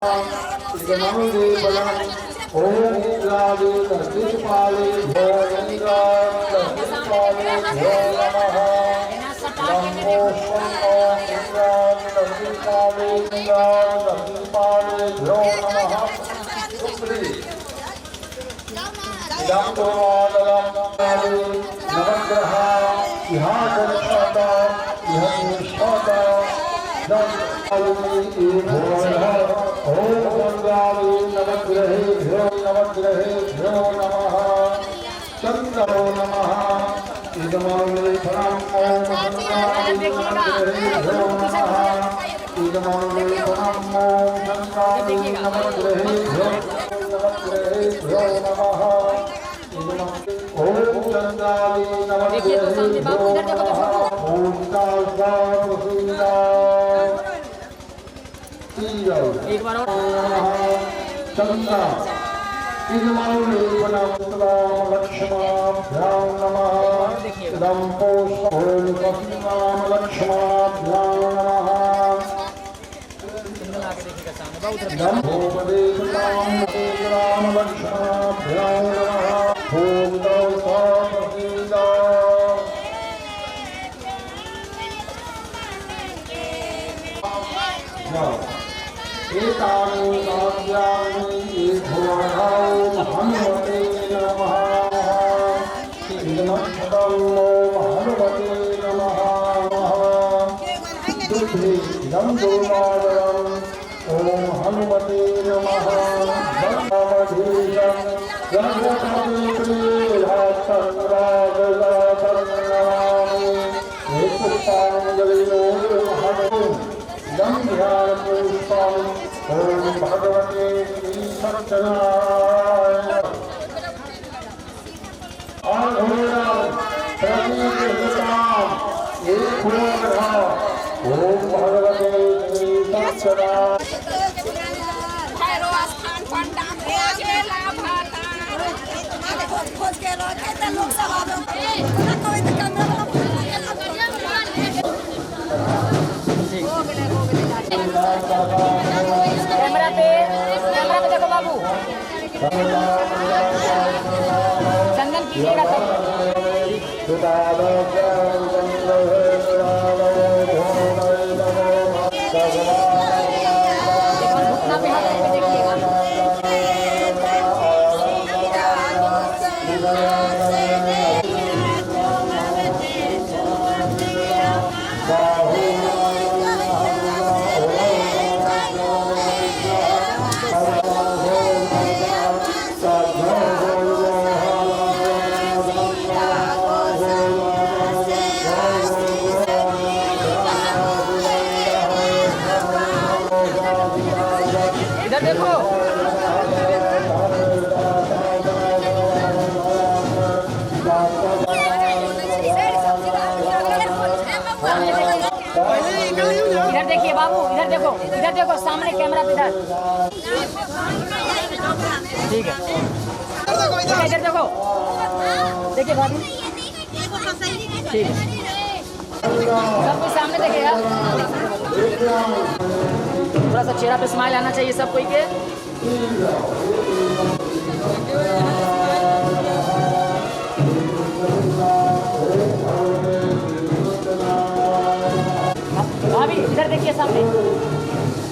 इदमंगे बलम ओम इंद्रादि दर्शिपाले भो दर्शिपाले भो नमः नमो ओम इंद्रादि दर्शिपाले भो नमः सुप्री नवग्रह इहा दर्शता इह निष्ठता ओम गंगावे नवग्रहेभ्यो नमः चंद्रो नमः इदमंगले फलम ओम गंगावे नवग्रहेभ्यो नमः इदमंगले फलम ओम गंगावे नवग्रहेभ्यो नमः ओम गंगावे नवग्रहेभ्यो नमः ओम कालका एक बार और चंद्रा इदमंगले फलम लक्ष्मणाभ्यां नमः इदं पोषं कपिनाम लक्ष्मणाभ्यां नमः नमोपदेशतां राम लक्ष्मणाभ्यां नमः ओम दौसामहीदा एतानि काव्यानि भुवनाय हनुमते नमः इदमक्षरं हनुमते नमः दुग्धे इदं दुर्वादरम् ओम हनुमते नमः धर्मधीशं गणपतिप्रियहासंराजलासंनमामि पुष्पाञ्जलिनो पुष्पं ओम भगवते श्रीसत्यनारायण अघोरं प्रतिगृहीताम् एकोरः ओम भगवते कैमरा पे देखो बाबू, चंदन कीजिएगा इधर देखो। इधर देखिए बाबू, इधर देखो सामने कैमरा पे इधर। ठीक है, इधर देखो, देखिए भाभी, ठीक है, सब कुछ सामने देखेगा। थोड़ा सा चेहरा पे स्माइल आना चाहिए सब कोई के। भाभी इधर देखिए सामने।